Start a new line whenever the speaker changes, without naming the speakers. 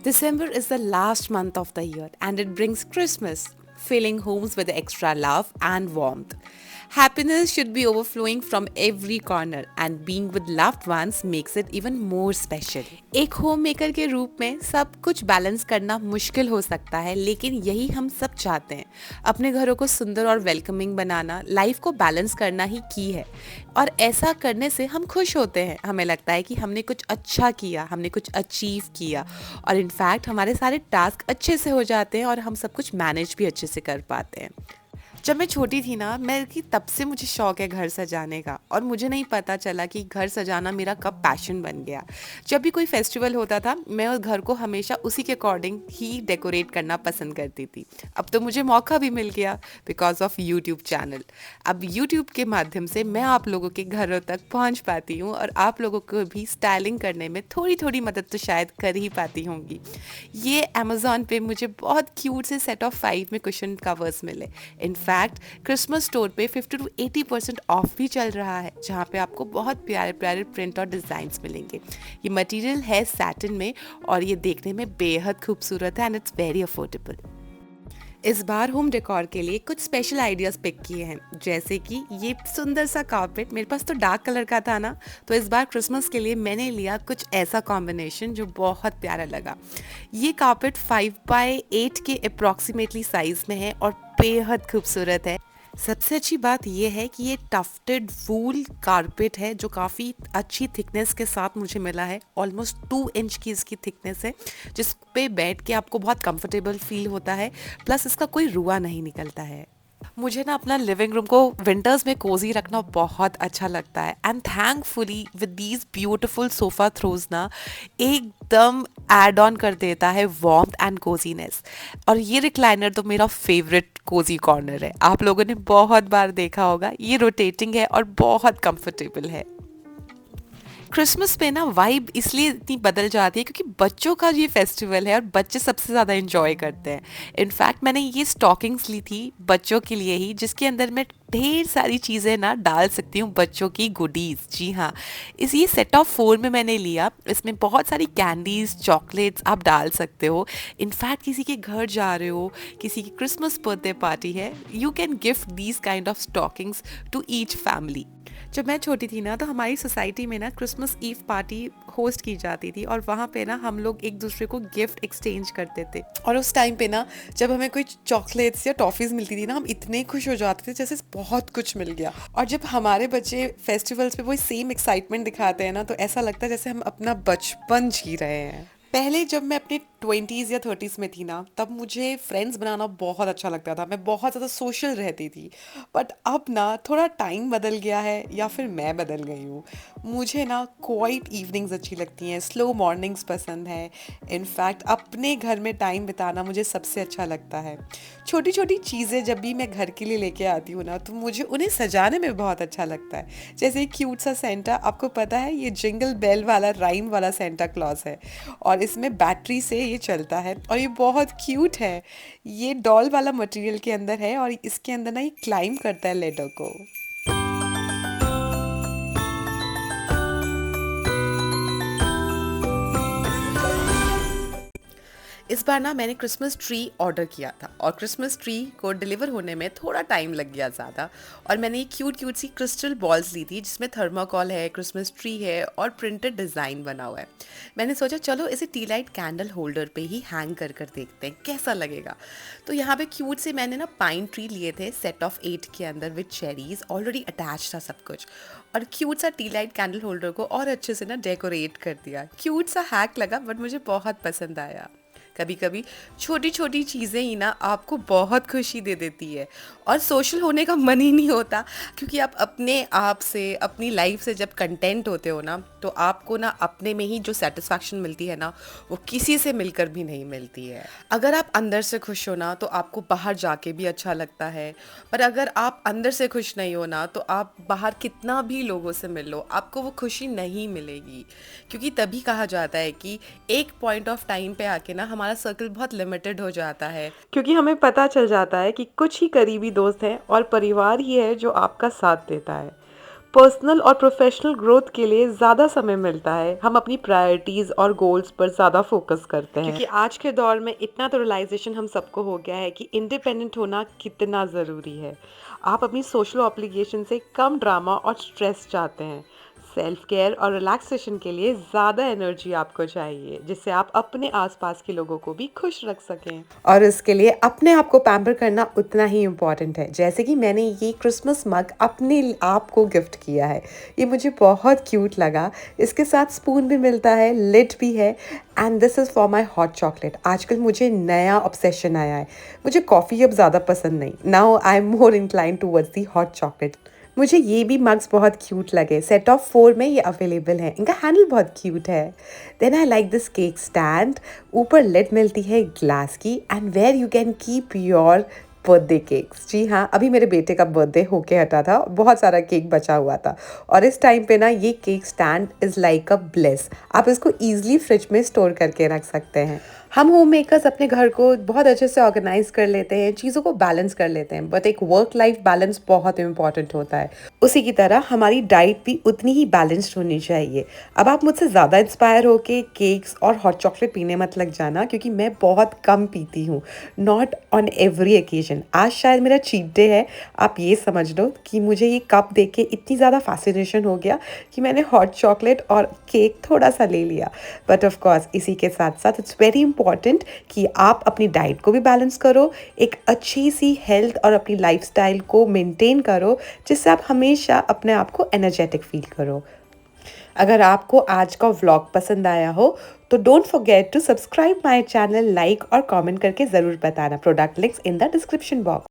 December is the last month of the year and it brings Christmas, filling homes with extra love and warmth. Happiness should be overflowing from every corner and being with loved ones makes it even more special. एक home maker के रूप में सब कुछ balance करना मुश्किल हो सकता है, लेकिन यही हम सब चाहते हैं। अपने घरों को सुंदर और वेलकमिंग बनाना, लाइफ को बैलेंस करना ही की है और ऐसा करने से हम खुश होते हैं। हमें लगता है कि हमने कुछ अच्छा किया, हमने कुछ अचीव किया और इनफैक्ट हमारे सारे टास्क अच्छे से हो जाते हैं और हम सब कुछ मैनेज भी अच्छे से कर पाते हैं। जब मैं छोटी थी ना, मैं कि तब से मुझे शौक है घर सजाने का और मुझे नहीं पता चला कि घर सजाना मेरा कब पैशन बन गया। जब भी कोई फेस्टिवल होता था, मैं उस घर को हमेशा उसी के अकॉर्डिंग ही डेकोरेट करना पसंद करती थी। अब तो मुझे मौका भी मिल गया बिकॉज ऑफ यूट्यूब चैनल। अब यूट्यूब के माध्यम से मैं आप लोगों के घरों तक पहुंच पाती हूँ और आप लोगों को भी स्टाइलिंग करने में थोड़ी थोड़ी मदद तो शायद कर ही पाती होंगी। ये अमेज़ॉन पे मुझे बहुत क्यूट से सेट ऑफ 5 में कुशन कवर्स मिले। इनफैक्ट क्रिसमस स्टोर पे 50 to 80% ऑफ भी चल रहा है, जहाँ पे आपको बहुत प्यारे प्यारे प्रिंट और डिज़ाइंस मिलेंगे। ये मटेरियल है सैटिन में और ये देखने में बेहद खूबसूरत है एंड इट्स वेरी अफोर्डेबल। इस बार होम डेकोर के लिए कुछ स्पेशल आइडियाज़ पिक किए हैं, जैसे कि ये सुंदर सा कारपेट। मेरे पास तो डार्क कलर का था ना, तो इस बार क्रिसमस के लिए मैंने लिया कुछ ऐसा कॉम्बिनेशन जो बहुत प्यारा लगा। ये कारपेट 5x8 के अप्रॉक्सीमेटली साइज़ में है और बेहद खूबसूरत है। सबसे अच्छी बात यह है कि ये टफ्टेड वूल कारपेट है जो काफ़ी अच्छी थिकनेस के साथ मुझे मिला है। ऑलमोस्ट 2 इंच की इसकी थिकनेस है, जिस पे बैठ के आपको बहुत कंफर्टेबल फील होता है। प्लस इसका कोई रुआ नहीं निकलता है। मुझे ना अपना लिविंग रूम को विंटर्स में कोजी रखना बहुत अच्छा लगता है and thankfully with these beautiful sofa throws ना एकदम एड ऑन कर देता है वार्मथ एंड कोजीनेस। और ये रिक्लाइनर तो मेरा फेवरेट कोजी कॉर्नर है। आप लोगों ने बहुत बार देखा होगा, ये रोटेटिंग है और बहुत कंफर्टेबल है। क्रिसमस पे ना वाइब इसलिए इतनी बदल जाती है क्योंकि बच्चों का ये फेस्टिवल है और बच्चे सबसे ज़्यादा इंजॉय करते हैं। इनफैक्ट मैंने ये स्टॉकिंग्स ली थी बच्चों के लिए ही, जिसके अंदर मैं ढेर सारी चीज़ें ना डाल सकती हूँ, बच्चों की गुडीज़। जी हाँ, इस ये सेट ऑफ 4 में मैंने लिया। इसमें बहुत सारी कैंडीज़, चॉकलेट्स आप डाल सकते हो। इनफैक्ट किसी के घर जा रहे हो, किसी की क्रिसमस बर्थडे पार्टी है, you can gift these kind of stockings to each family. जब मैं छोटी थी ना, तो हमारी सोसाइटी में ना क्रिसमस ईव पार्टी होस्ट की जाती थी और वहाँ पे ना हम लोग एक दूसरे को गिफ्ट एक्सचेंज करते थे। और उस टाइम पे ना जब हमें कोई चॉकलेट्स या टॉफ़ीज़ मिलती थी ना, हम इतने खुश हो जाते थे जैसे बहुत कुछ मिल गया। और जब हमारे बच्चे फेस्टिवल्स पे वही सेम एक्साइटमेंट दिखाते हैं ना, तो ऐसा लगता है जैसे हम अपना बचपन जी रहे हैं। पहले जब मैं अपने 20s या 30s में थी ना, तब मुझे फ्रेंड्स बनाना बहुत अच्छा लगता था। मैं बहुत ज़्यादा सोशल रहती थी। बट अब ना थोड़ा टाइम बदल गया है या फिर मैं बदल गई हूँ। मुझे ना क्वाइट इवनिंग्स अच्छी लगती हैं, स्लो मॉर्निंग्स पसंद है। इनफैक्ट अपने घर में टाइम बिताना मुझे सबसे अच्छा लगता है। छोटी छोटी चीज़ें जब भी मैं घर के लिए लेके आती हूँ ना, तो मुझे उन्हें सजाने में बहुत अच्छा लगता है। जैसे एक क्यूट सा सेंटा, आपको पता है ये जिंगल बेल वाला राइम वाला सेंटा क्लॉज है और इसमें बैटरी से ये चलता है और ये बहुत क्यूट है। ये डॉल वाला मटेरियल के अंदर है और इसके अंदर ना ये क्लाइंब करता है लेडर को। इस बार ना मैंने क्रिसमस ट्री ऑर्डर किया था और क्रिसमस ट्री को डिलीवर होने में थोड़ा टाइम लग गया ज़्यादा। और मैंने ये क्यूट क्यूट सी क्रिस्टल बॉल्स ली थी जिसमें थर्माकोल है, क्रिसमस ट्री है और प्रिंटेड डिज़ाइन बना हुआ है। मैंने सोचा चलो इसे टी लाइट कैंडल होल्डर पे ही हैंग कर कर देखते हैं कैसा लगेगा। तो यहाँ पे क्यूट से मैंने ना पाइन ट्री लिए थे सेट ऑफ 8 के अंदर विद चेरीज, ऑलरेडी अटैच था सब कुछ। और क्यूट सा टी लाइट कैंडल होल्डर को और अच्छे से ना डेकोरेट कर दिया। क्यूट सा हैक लगा बट मुझे बहुत पसंद आया। कभी कभी छोटी छोटी चीज़ें ही ना आपको बहुत खुशी दे देती है और सोशल होने का मन ही नहीं होता, क्योंकि आप अपने आप से, अपनी लाइफ से जब कंटेंट होते हो ना, तो आपको ना अपने में ही जो सेटिस्फैक्शन मिलती है ना, वो किसी से मिलकर भी नहीं मिलती है। अगर आप अंदर से खुश हो ना, तो आपको बाहर जाके भी अच्छा लगता है। पर अगर आप अंदर से खुश नहीं हो ना, तो आप बाहर कितना भी लोगों से मिल लो, आपको वो खुशी नहीं मिलेगी। क्योंकि तभी कहा जाता है कि एक पॉइंट ऑफ टाइम पे आके ना हमारा सर्कल बहुत लिमिटेड हो जाता है, क्योंकि हमें पता चल जाता है कि कुछ ही करीबी दोस्त हैं और परिवार ही है जो आपका साथ देता है।
पर्सनल और प्रोफेशनल ग्रोथ के लिए ज़्यादा समय मिलता है। हम अपनी प्रायोरिटीज़ और गोल्स पर ज़्यादा फोकस करते हैं, क्योंकि आज के दौर में इतना तो रियलाइजेशन हम सबको हो गया है कि इंडिपेंडेंट होना कितना ज़रूरी है। आप अपनी सोशल ऑब्लिगेशन से कम ड्रामा और स्ट्रेस चाहते हैं। सेल्फ केयर और रिलैक्सेशन के लिए ज़्यादा एनर्जी आपको चाहिए, जिससे आप अपने आसपास के लोगों को भी खुश रख सकें।
और इसके लिए अपने आप को पैम्पर करना उतना ही इम्पॉर्टेंट है। जैसे कि मैंने ये क्रिसमस मग अपने आप को गिफ्ट किया है। ये मुझे बहुत क्यूट लगा। इसके साथ स्पून भी मिलता है, लिड भी है, and this is for my hot chocolate. आजकल मुझे नया ऑब्सेशन आया है। मुझे कॉफ़ी अब ज़्यादा पसंद नहीं। Now I am more incline towards the hot chocolate. मुझे ये भी मग्स बहुत क्यूट लगे। सेट ऑफ 4 में ये अवेलेबल हैं। इनका हैंडल बहुत क्यूट है। Then I like this cake stand. ऊपर लिड मिलती है ग्लास की, and where you can keep your birthday cakes. जी हाँ, अभी मेरे बेटे का बर्थडे होके हटा था, बहुत सारा केक बचा हुआ था, और इस टाइम पे ना ये cake stand is like a bless. आप इसको ईजिली फ्रिज में स्टोर करके रख सकते हैं। हम होम मेकर्स अपने घर को बहुत अच्छे से ऑर्गेनाइज कर लेते हैं, चीज़ों को बैलेंस कर लेते हैं, बट एक वर्क लाइफ बैलेंस बहुत इंपॉर्टेंट होता है। उसी की तरह हमारी डाइट भी उतनी ही बैलेंस्ड होनी चाहिए। अब आप मुझसे ज़्यादा इंस्पायर होके केक्स और हॉट चॉकलेट पीने मत लग जाना, क्योंकि मैं बहुत कम पीती हूँ, नॉट ऑन एवरी ओकेजन। आज शायद मेरा चीट डे है। आप ये समझ लो कि मुझे ये कप देख के इतनी ज़्यादा फैसिनेशन हो गया कि मैंने हॉट चॉकलेट और केक थोड़ा सा ले लिया। बट ऑफ कोर्स इसी के साथ साथ इट्स वेरी इंपॉर्टेंट कि आप अपनी डाइट को भी बैलेंस करो, एक अच्छी सी हेल्थ और अपनी लाइफस्टाइल को मेंटेन करो, जिससे आप हमेशा अपने आप को एनर्जेटिक फील करो। अगर आपको आज का व्लॉग पसंद आया हो तो don't forget to subscribe my channel, like और कमेंट करके ज़रूर बताना। Product links in the description box.